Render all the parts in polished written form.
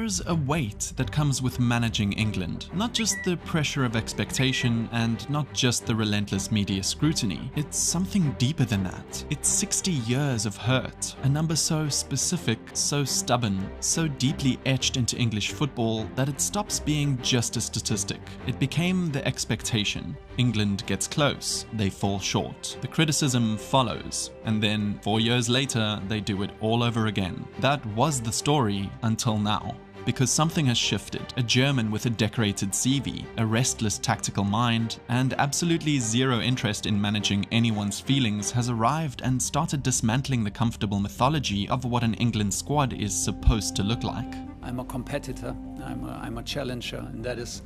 There's a weight that comes with managing England, not just the pressure of expectation and not just the relentless media scrutiny. It's something deeper than that. It's 60 years of hurt, a number so specific, so stubborn, so deeply etched into English football that it stops being just a statistic. It became the expectation. England gets close, they fall short. The criticism follows, and then 4 years later, they do it all over again. That was the story until now. Because something has shifted. A German with a decorated CV, a restless tactical mind, and absolutely zero interest in managing anyone's feelings has arrived and started dismantling the comfortable mythology of what an England squad is supposed to look like. I'm a competitor, I'm a challenger, and that is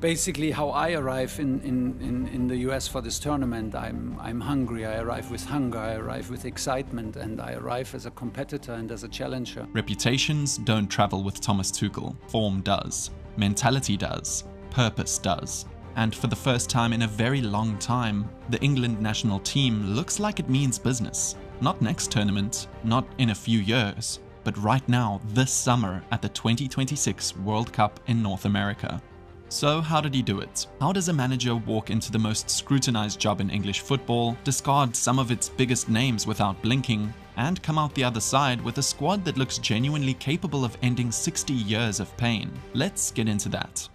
basically how I arrive in the US for this tournament. I'm hungry, I arrive with hunger, I arrive with excitement, and I arrive as a competitor and as a challenger. Reputations don't travel with Thomas Tuchel. Form does. Mentality does. Purpose does. And for the first time in a very long time, the England national team looks like it means business. Not next tournament, not in a few years, but right now, this summer at the 2026 World Cup in North America. So how did he do it? How does a manager walk into the most scrutinized job in English football, discard some of its biggest names without blinking, and come out the other side with a squad that looks genuinely capable of ending 60 years of pain? Let's get into that.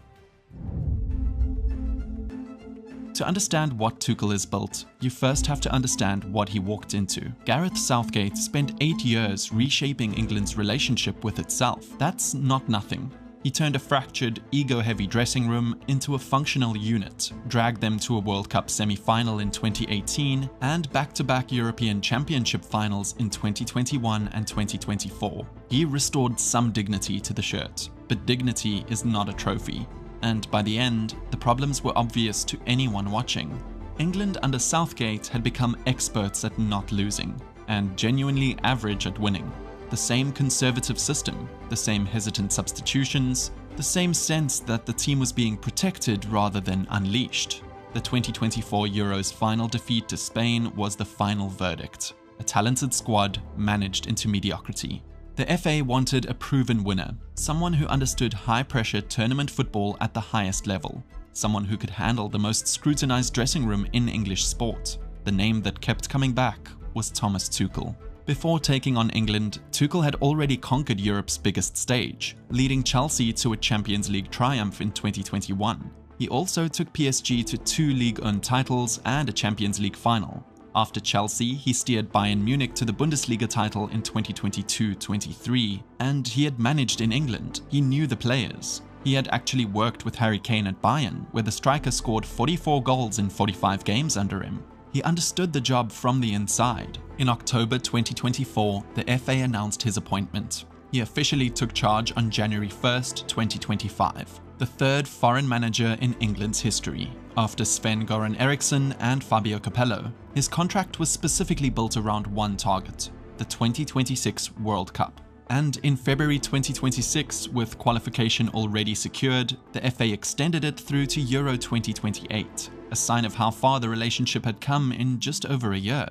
To understand what Tuchel has built, you first have to understand what he walked into. Gareth Southgate spent 8 years reshaping England's relationship with itself. That's not nothing. He turned a fractured, ego-heavy dressing room into a functional unit, dragged them to a World Cup semi-final in 2018 and back-to-back European Championship finals in 2021 and 2024. He restored some dignity to the shirt, but dignity is not a trophy. And by the end, the problems were obvious to anyone watching. England under Southgate had become experts at not losing, and genuinely average at winning. The same conservative system, the same hesitant substitutions, the same sense that the team was being protected rather than unleashed. The 2024 Euros final defeat to Spain was the final verdict. A talented squad managed into mediocrity. The FA wanted a proven winner, someone who understood high-pressure tournament football at the highest level, someone who could handle the most scrutinized dressing room in English sport. The name that kept coming back was Thomas Tuchel. Before taking on England, Tuchel had already conquered Europe's biggest stage, leading Chelsea to a Champions League triumph in 2021. He also took PSG to 2 Ligue 1 titles and a Champions League final. After Chelsea, he steered Bayern Munich to the Bundesliga title in 2022-23, and he had managed in England. He knew the players. He had actually worked with Harry Kane at Bayern, where the striker scored 44 goals in 45 games under him. He understood the job from the inside. In October 2024, the FA announced his appointment. He officially took charge on January 1st, 2025, the third foreign manager in England's history, after Sven-Göran Eriksson and Fabio Capello. His contract was specifically built around one target, the 2026 World Cup. And in February 2026, with qualification already secured, the FA extended it through to Euro 2028, a sign of how far the relationship had come in just over a year.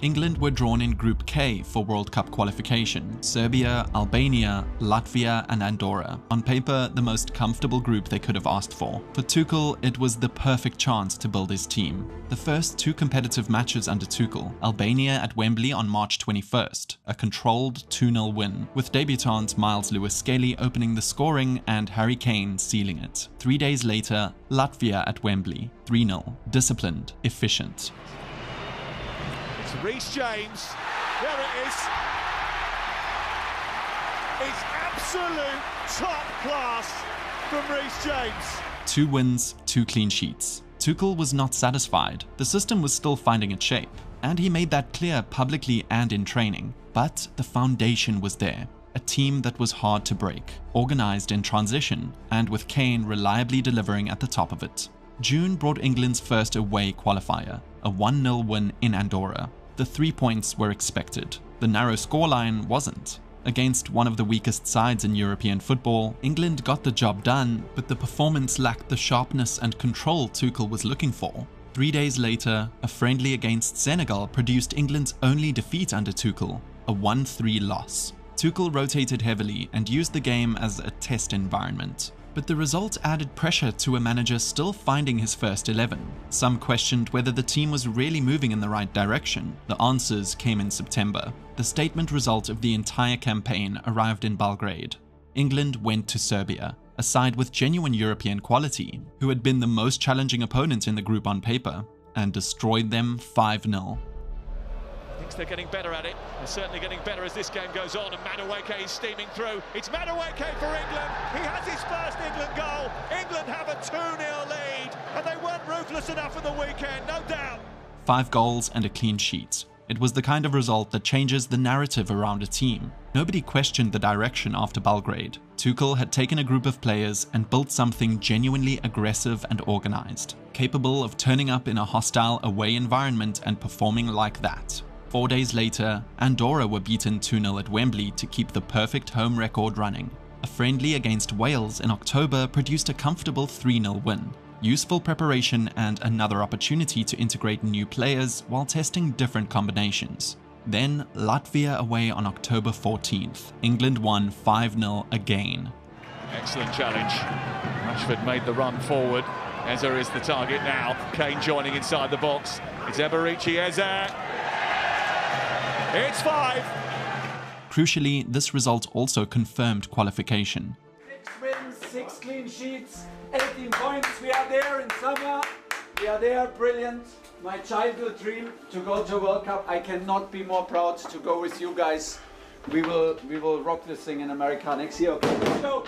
England were drawn in Group K for World Cup qualification. Serbia, Albania, Latvia and Andorra. On paper, the most comfortable group they could have asked for. For Tuchel, it was the perfect chance to build his team. The first 2 competitive matches under Tuchel, Albania at Wembley on March 21st, a controlled 2-0 win, with debutant Miles Lewis-Skelly opening the scoring and Harry Kane sealing it. 3 days later, Latvia at Wembley, 3-0, disciplined, efficient. Reece James, there it is. It's absolute top class from Reece James. 2 wins, 2 clean sheets. Tuchel was not satisfied. The system was still finding its shape, and he made that clear publicly and in training. But the foundation was there. A team that was hard to break, organized in transition, and with Kane reliably delivering at the top of it. June brought England's first away qualifier, a 1-0 win in Andorra. The 3 points were expected. The narrow scoreline wasn't. Against one of the weakest sides in European football, England got the job done, but the performance lacked the sharpness and control Tuchel was looking for. 3 days later, a friendly against Senegal produced England's only defeat under Tuchel, a 1-3 loss. Tuchel rotated heavily and used the game as a test environment. But the result added pressure to a manager still finding his first 11. Some questioned whether the team was really moving in the right direction. The answers came in September. The statement result of the entire campaign arrived in Belgrade. England went to Serbia, a side with genuine European quality, who had been the most challenging opponent in the group on paper, and destroyed them 5-0. Thinks they're getting better at it. They're certainly getting better as this game goes on, and Madueke is steaming through. It's Madueke for England. He has his first England goal. England have a 2-0 lead, and they weren't ruthless enough at the weekend, no doubt. 5 goals and a clean sheet. It was the kind of result that changes the narrative around a team. Nobody questioned the direction after Belgrade. Tuchel had taken a group of players and built something genuinely aggressive and organized, capable of turning up in a hostile away environment and performing like that. 4 days later, Andorra were beaten 2-0 at Wembley to keep the perfect home record running. A friendly against Wales in October produced a comfortable 3-0 win. Useful preparation and another opportunity to integrate new players while testing different combinations. Then, Latvia away on October 14th. England won 5-0 again. Excellent challenge. Rashford made the run forward. Eze is the target now. Kane joining inside the box. It's Eberici Eze. It's 5. Crucially, this result also confirmed qualification. 6 wins, 6 clean sheets, 18 points. We are there in summer. We are there, brilliant. My childhood dream to go to World Cup. I cannot be more proud to go with you guys. We will rock this thing in America next year. Okay, let's go.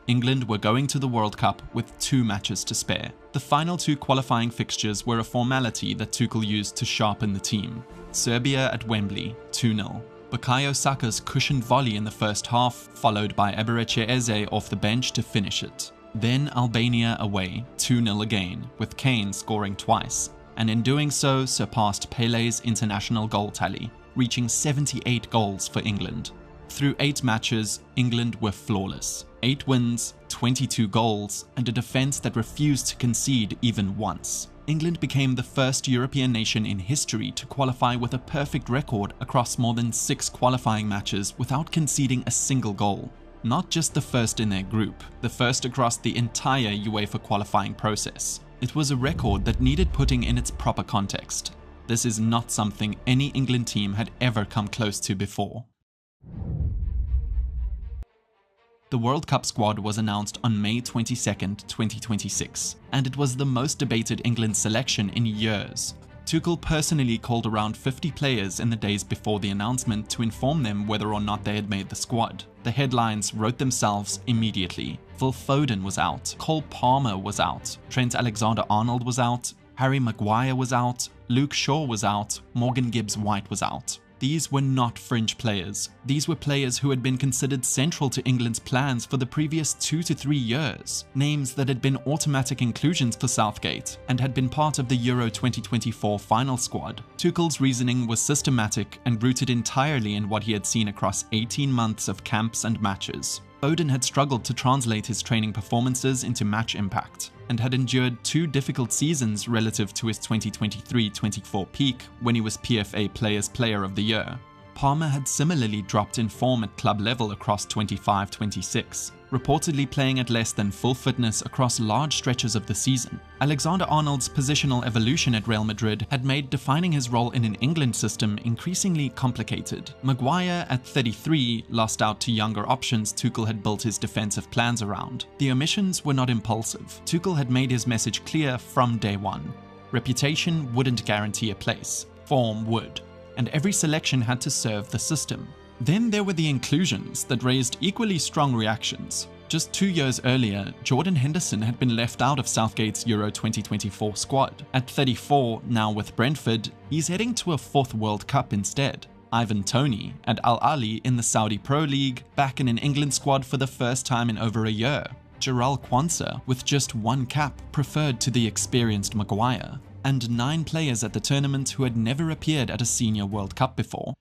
England were going to the World Cup with 2 matches to spare. The final 2 qualifying fixtures were a formality that Tuchel used to sharpen the team. Serbia at Wembley, 2-0. Bukayo Saka's cushioned volley in the first half, followed by Eberici Eze off the bench to finish it. Then Albania away, 2-0 again, with Kane scoring twice, and in doing so surpassed Pele's international goal tally, reaching 78 goals for England. Through 8 matches, England were flawless. 8 wins, 22 goals, and a defense that refused to concede even once. England became the first European nation in history to qualify with a perfect record across more than 6 qualifying matches without conceding a single goal. Not just the first in their group, the first across the entire UEFA qualifying process. It was a record that needed putting in its proper context. This is not something any England team had ever come close to before. The World Cup squad was announced on May 22, 2026, and it was the most debated England selection in years. Tuchel personally called around 50 players in the days before the announcement to inform them whether or not they had made the squad. The headlines wrote themselves immediately. Phil Foden was out, Cole Palmer was out, Trent Alexander-Arnold was out, Harry Maguire was out, Luke Shaw was out, Morgan Gibbs-White was out. These were not fringe players. These were players who had been considered central to England's plans for the previous 2 to 3 years. Names that had been automatic inclusions for Southgate and had been part of the Euro 2024 final squad. Tuchel's reasoning was systematic and rooted entirely in what he had seen across 18 months of camps and matches. Foden had struggled to translate his training performances into match impact, and had endured 2 difficult seasons relative to his 2023-24 peak when he was PFA Players Player of the Year. Palmer had similarly dropped in form at club level across 25-26, reportedly playing at less than full fitness across large stretches of the season. Alexander-Arnold's positional evolution at Real Madrid had made defining his role in an England system increasingly complicated. Maguire, at 33, lost out to younger options Tuchel had built his defensive plans around. The omissions were not impulsive. Tuchel had made his message clear from day one. Reputation wouldn't guarantee a place. Form would. And every selection had to serve the system. Then there were the inclusions that raised equally strong reactions. Just 2 years earlier, Jordan Henderson had been left out of Southgate's Euro 2024 squad. At 34, now with Brentford, he's heading to a 4th World Cup instead. Ivan Toney and Al Ahly in the Saudi Pro League, back in an England squad for the first time in over a year. Jarrell Quansah, with just 1 cap, preferred to the experienced Maguire. And 9 players at the tournament who had never appeared at a senior World Cup before.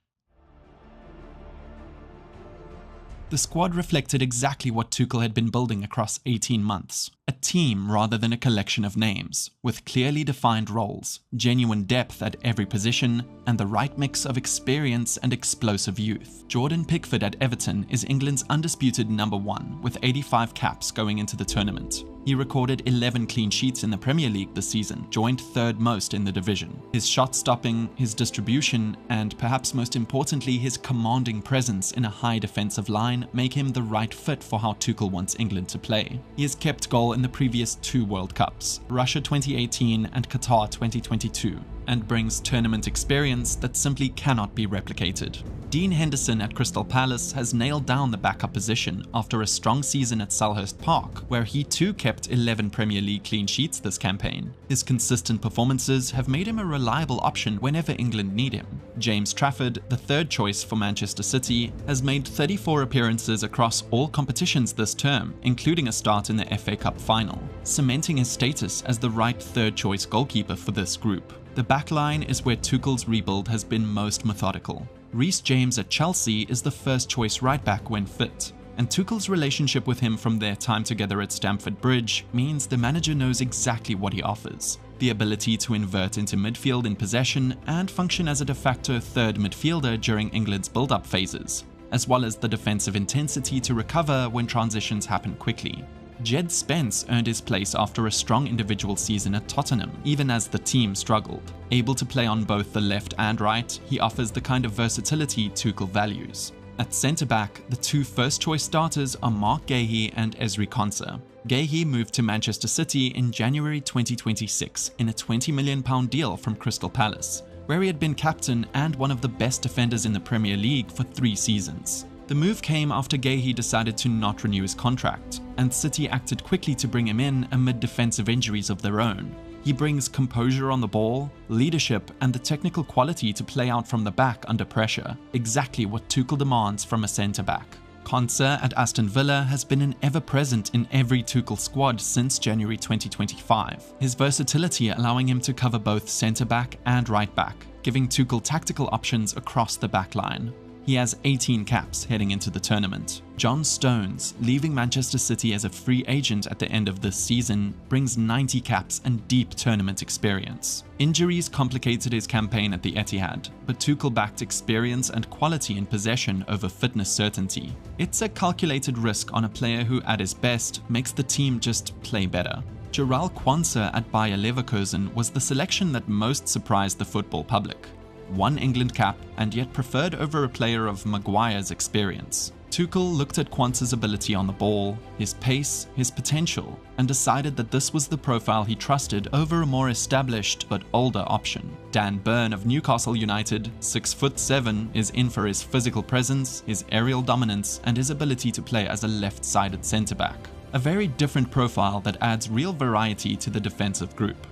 The squad reflected exactly what Tuchel had been building across 18 months. A team rather than a collection of names, with clearly defined roles, genuine depth at every position, and the right mix of experience and explosive youth. Jordan Pickford at Everton is England's undisputed #1, with 85 caps going into the tournament. He recorded 11 clean sheets in the Premier League this season, joined third most in the division. His shot stopping, his distribution, and perhaps most importantly his commanding presence in a high defensive line make him the right fit for how Tuchel wants England to play. He has kept goal in the previous 2 World Cups, Russia 2018 and Qatar 2022, and brings tournament experience that simply cannot be replicated. Dean Henderson at Crystal Palace has nailed down the backup position after a strong season at Selhurst Park, where he too kept 11 Premier League clean sheets this campaign. His consistent performances have made him a reliable option whenever England need him. James Trafford, the third choice for Manchester City, has made 34 appearances across all competitions this term, including a start in the FA Cup final, cementing his status as the right third choice goalkeeper for this group. The backline is where Tuchel's rebuild has been most methodical. Reece James at Chelsea is the first choice right back when fit, and Tuchel's relationship with him from their time together at Stamford Bridge means the manager knows exactly what he offers: the ability to invert into midfield in possession and function as a de facto third midfielder during England's build-up phases, as well as the defensive intensity to recover when transitions happen quickly. Jed Spence earned his place after a strong individual season at Tottenham, even as the team struggled. Able to play on both the left and right, he offers the kind of versatility Tuchel values. At centre-back, the 2 first-choice starters are Mark Guéhi and Ezri Konsa. Guéhi moved to Manchester City in January 2026 in a £20 million deal from Crystal Palace, where he had been captain and one of the best defenders in the Premier League for 3 seasons. The move came after Guéhi decided to not renew his contract, and City acted quickly to bring him in amid defensive injuries of their own. He brings composure on the ball, leadership, and the technical quality to play out from the back under pressure, exactly what Tuchel demands from a centre-back. Konsa at Aston Villa has been an ever-present in every Tuchel squad since January 2025, his versatility allowing him to cover both centre-back and right-back, giving Tuchel tactical options across the backline. He has 18 caps heading into the tournament. John Stones, leaving Manchester City as a free agent at the end of this season, brings 90 caps and deep tournament experience. Injuries complicated his campaign at the Etihad, but Tuchel backed experience and quality in possession over fitness certainty. It's a calculated risk on a player who, at his best, makes the team just play better. Jarell Quansah at Bayer Leverkusen was the selection that most surprised the football public. 1 England cap, and yet preferred over a player of Maguire's experience. Tuchel looked at Quansah's ability on the ball, his pace, his potential, and decided that this was the profile he trusted over a more established but older option. Dan Burn of Newcastle United, 6'7", is in for his physical presence, his aerial dominance, and his ability to play as a left-sided centre-back. A very different profile that adds real variety to the defensive group.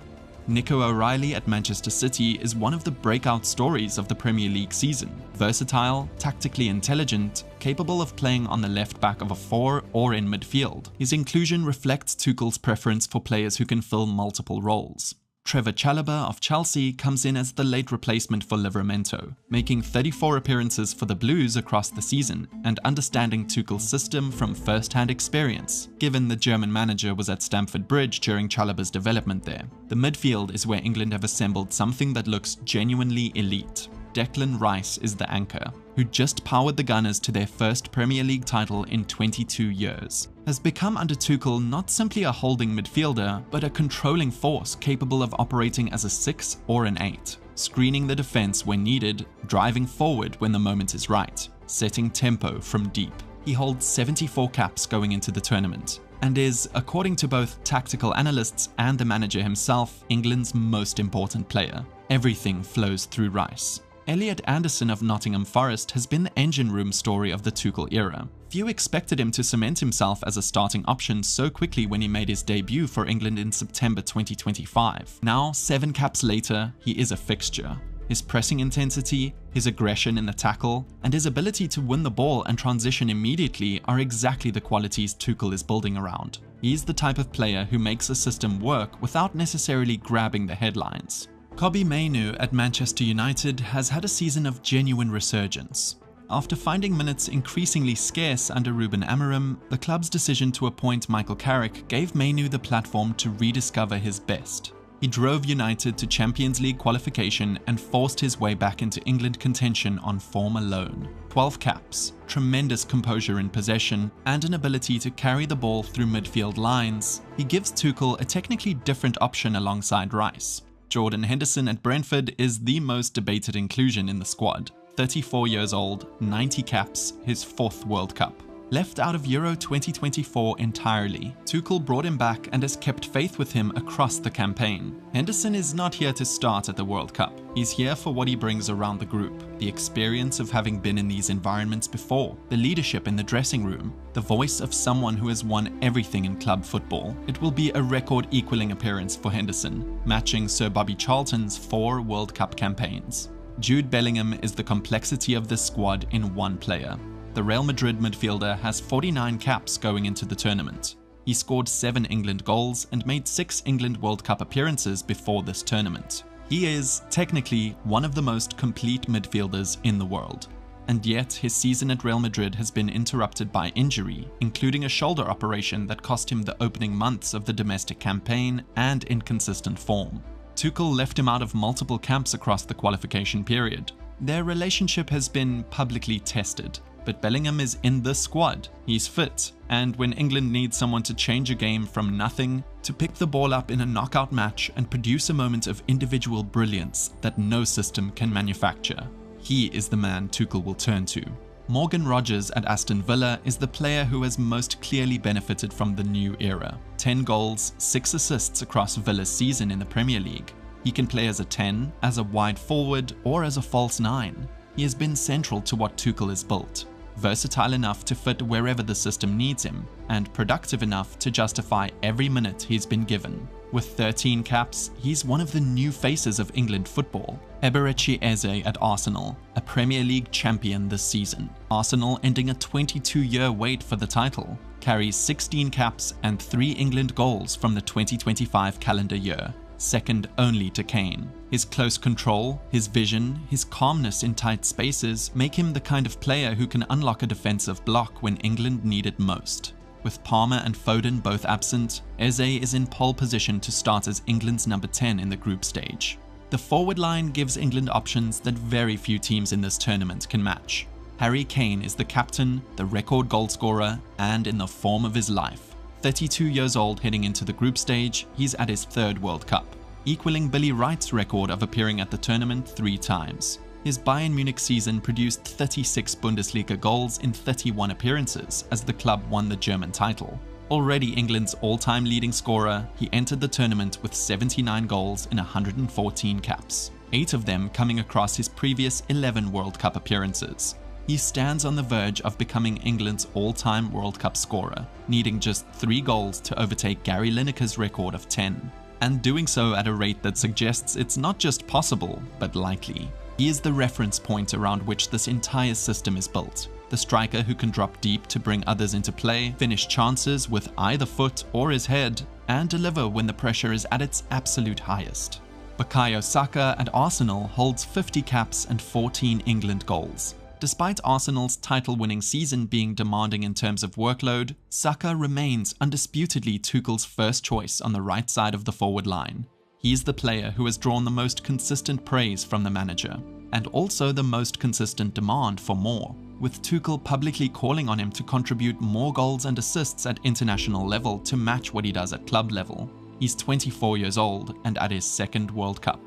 Nico O'Reilly at Manchester City is one of the breakout stories of the Premier League season. Versatile, tactically intelligent, capable of playing on the left back of a 4 or in midfield. His inclusion reflects Tuchel's preference for players who can fill multiple roles. Trevor Chalobah of Chelsea comes in as the late replacement for Livramento, making 34 appearances for the Blues across the season and understanding Tuchel's system from first-hand experience, given the German manager was at Stamford Bridge during Chalobah's development there. The midfield is where England have assembled something that looks genuinely elite. Declan Rice is the anchor, who just powered the Gunners to their first Premier League title in 22 years. Has become under Tuchel not simply a holding midfielder, but a controlling force capable of operating as a 6 or an 8, screening the defense when needed, driving forward when the moment is right, setting tempo from deep. He holds 74 caps going into the tournament, and is, according to both tactical analysts and the manager himself, England's most important player. Everything flows through Rice. Elliot Anderson of Nottingham Forest has been the engine room story of the Tuchel era. Few expected him to cement himself as a starting option so quickly when he made his debut for England in September 2025. Now, 7 caps later, he is a fixture. His pressing intensity, his aggression in the tackle, and his ability to win the ball and transition immediately are exactly the qualities Tuchel is building around. He's the type of player who makes a system work without necessarily grabbing the headlines. Kobbie Mainoo at Manchester United has had a season of genuine resurgence. After finding minutes increasingly scarce under Ruben Amorim, the club's decision to appoint Michael Carrick gave Mainoo the platform to rediscover his best. He drove United to Champions League qualification and forced his way back into England contention on form alone. 12 caps, tremendous composure in possession, and an ability to carry the ball through midfield lines, he gives Tuchel a technically different option alongside Rice. Jordan Henderson at Brentford is the most debated inclusion in the squad. 34 years old, 90 caps, his 4th World Cup. Left out of Euro 2024 entirely, Tuchel brought him back and has kept faith with him across the campaign. Henderson is not here to start at the World Cup. He's here for what he brings around the group, the experience of having been in these environments before, the leadership in the dressing room, the voice of someone who has won everything in club football. It will be a record-equaling appearance for Henderson, matching Sir Bobby Charlton's 4 World Cup campaigns. Jude Bellingham is the complexity of this squad in one player. The Real Madrid midfielder has 49 caps going into the tournament. He scored 7 England goals and made 6 England World Cup appearances before this tournament. He is, technically, one of the most complete midfielders in the world. And yet, his season at Real Madrid has been interrupted by injury, including a shoulder operation that cost him the opening months of the domestic campaign and inconsistent form. Tuchel left him out of multiple camps across the qualification period. Their relationship has been publicly tested, but Bellingham is in the squad, he's fit, and when England needs someone to change a game from nothing, to pick the ball up in a knockout match and produce a moment of individual brilliance that no system can manufacture, he is the man Tuchel will turn to. Morgan Rogers at Aston Villa is the player who has most clearly benefited from the new era. 10 goals, 6 assists across Villa's season in the Premier League. He can play as a 10, as a wide forward, or as a false 9. He has been central to what Tuchel has built. Versatile enough to fit wherever the system needs him, and productive enough to justify every minute he's been given. With 13 caps, he's one of the new faces of England football. Eberechi Eze at Arsenal, a Premier League champion this season. Arsenal ending a 22-year wait for the title, carries 16 caps and 3 England goals from the 2025 calendar year, second only to Kane. His close control, his vision, his calmness in tight spaces make him the kind of player who can unlock a defensive block when England need it most. With Palmer and Foden both absent, Eze is in pole position to start as England's number 10 in the group stage. The forward line gives England options that very few teams in this tournament can match. Harry Kane is the captain, the record goalscorer, and in the form of his life. 32 years old heading into the group stage, he's at his 3rd World Cup, equaling Billy Wright's record of appearing at the tournament 3 times. His Bayern Munich season produced 36 Bundesliga goals in 31 appearances as the club won the German title. Already England's all-time leading scorer, he entered the tournament with 79 goals in 114 caps, 8 of them coming across his previous 11 World Cup appearances. He stands on the verge of becoming England's all-time World Cup scorer, needing just 3 goals to overtake Gary Lineker's record of 10, and doing so at a rate that suggests it's not just possible, but likely. He is the reference point around which this entire system is built. The striker who can drop deep to bring others into play, finish chances with either foot or his head, and deliver when the pressure is at its absolute highest. Bukayo Saka at Arsenal holds 50 caps and 14 England goals. Despite Arsenal's title-winning season being demanding in terms of workload, Saka remains undisputedly Tuchel's first choice on the right side of the forward line. He's the player who has drawn the most consistent praise from the manager, and also the most consistent demand for more, with Tuchel publicly calling on him to contribute more goals and assists at international level to match what he does at club level. He's 24 years old and at his 2nd World Cup.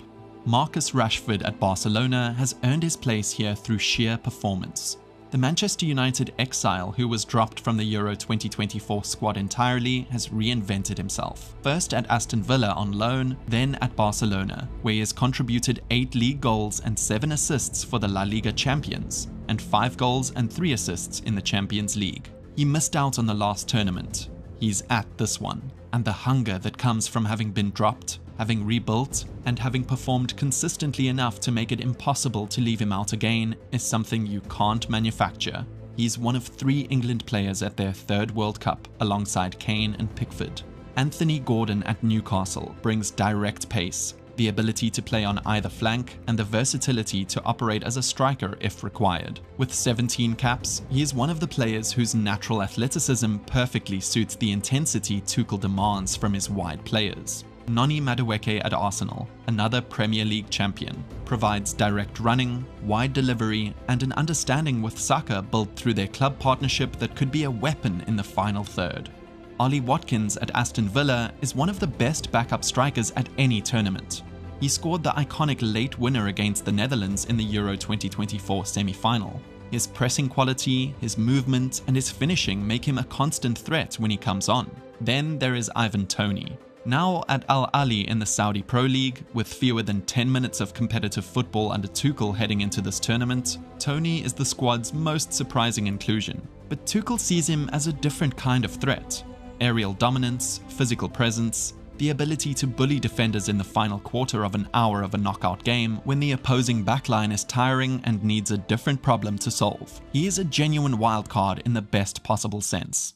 Marcus Rashford at Barcelona has earned his place here through sheer performance. The Manchester United exile who was dropped from the Euro 2024 squad entirely has reinvented himself. First at Aston Villa on loan, then at Barcelona, where he has contributed 8 league goals and 7 assists for the La Liga champions, and 5 goals and 3 assists in the Champions League. He missed out on the last tournament. He's at this one, and the hunger that comes from having been dropped, having rebuilt, and having performed consistently enough to make it impossible to leave him out again is something you can't manufacture. He's one of 3 England players at their 3rd World Cup alongside Kane and Pickford. Anthony Gordon at Newcastle brings direct pace, the ability to play on either flank, and the versatility to operate as a striker if required. With 17 caps, he is one of the players whose natural athleticism perfectly suits the intensity Tuchel demands from his wide players. Noni Madueke at Arsenal, another Premier League champion, provides direct running, wide delivery, and an understanding with Saka built through their club partnership that could be a weapon in the final third. Ollie Watkins at Aston Villa is one of the best backup strikers at any tournament. He scored the iconic late winner against the Netherlands in the Euro 2024 semi-final. His pressing quality, his movement, and his finishing make him a constant threat when he comes on. Then there is Ivan Toney. Now at Al Ahly in the Saudi Pro League, with fewer than 10 minutes of competitive football under Tuchel heading into this tournament, Toney is the squad's most surprising inclusion. But Tuchel sees him as a different kind of threat. Aerial dominance, physical presence, the ability to bully defenders in the final quarter of an hour of a knockout game when the opposing backline is tiring and needs a different problem to solve. He is a genuine wildcard in the best possible sense.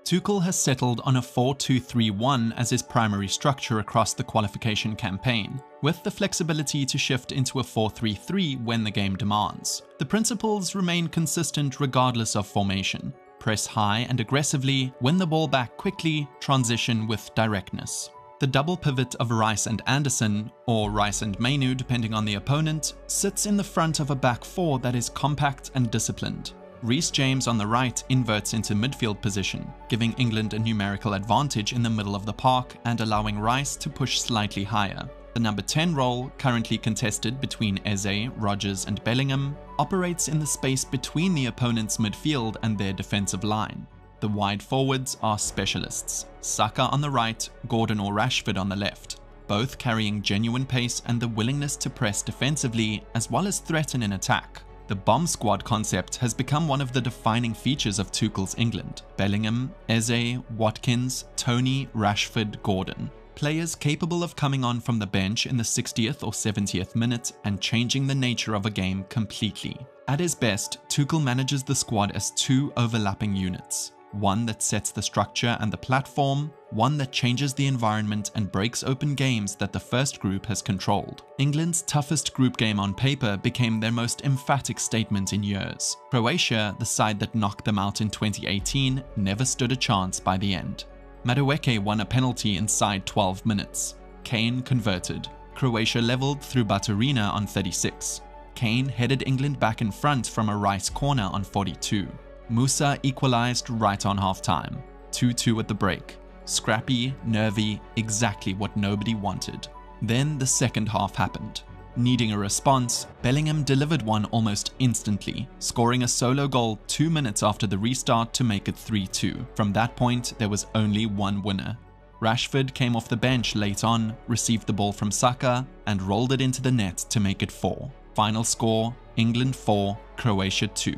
Tuchel has settled on a 4-2-3-1 as his primary structure across the qualification campaign, with the flexibility to shift into a 4-3-3 when the game demands. The principles remain consistent regardless of formation. Press high and aggressively, win the ball back quickly, transition with directness. The double pivot of Rice and Anderson, or Rice and Mainu depending on the opponent, sits in the front of a back four that is compact and disciplined. Reece James on the right inverts into midfield position, giving England a numerical advantage in the middle of the park and allowing Rice to push slightly higher. The number 10 role, currently contested between Eze, Rodgers and Bellingham, operates in the space between the opponent's midfield and their defensive line. The wide forwards are specialists, Saka on the right, Gordon or Rashford on the left, both carrying genuine pace and the willingness to press defensively as well as threaten in attack. The bomb squad concept has become one of the defining features of Tuchel's England. Bellingham, Eze, Watkins, Toney, Rashford, Gordon. Players capable of coming on from the bench in the 60th or 70th minute and changing the nature of a game completely. At his best, Tuchel manages the squad as two overlapping units. One that sets the structure and the platform, one that changes the environment and breaks open games that the first group has controlled. England's toughest group game on paper became their most emphatic statement in years. Croatia, the side that knocked them out in 2018, never stood a chance by the end. Madueke won a penalty inside 12 minutes. Kane converted. Croatia leveled through Baturina on 36. Kane headed England back in front from a Rice corner on 42. Musa equalized right on half-time. 2-2 at the break. Scrappy, nervy, exactly what nobody wanted. Then the second half happened. Needing a response, Bellingham delivered one almost instantly, scoring a solo goal 2 minutes after the restart to make it 3-2. From that point, there was only one winner. Rashford came off the bench late on, received the ball from Saka, and rolled it into the net to make it 4. Final score, England 4, Croatia 2.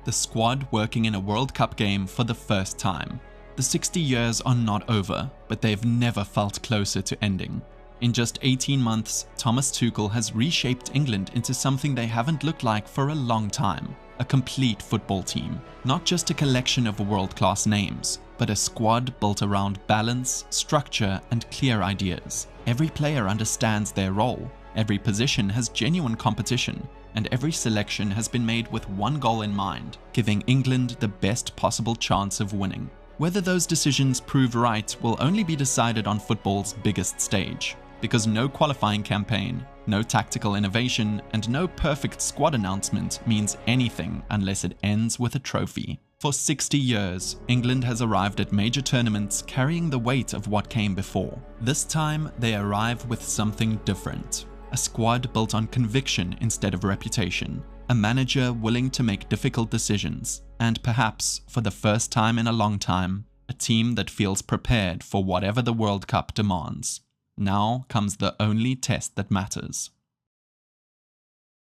The squad working in a World Cup game for the first time. The 60 years are not over, but they've never felt closer to ending. In just 18 months, Thomas Tuchel has reshaped England into something they haven't looked like for a long time. A complete football team. Not just a collection of world-class names, but a squad built around balance, structure, and clear ideas. Every player understands their role. Every position has genuine competition. And every selection has been made with one goal in mind, giving England the best possible chance of winning. Whether those decisions prove right will only be decided on football's biggest stage, because no qualifying campaign, no tactical innovation, and no perfect squad announcement means anything unless it ends with a trophy. For 60 years, England has arrived at major tournaments carrying the weight of what came before. This time, they arrive with something different. A squad built on conviction instead of reputation, a manager willing to make difficult decisions, and perhaps, for the first time in a long time, a team that feels prepared for whatever the World Cup demands. Now comes the only test that matters.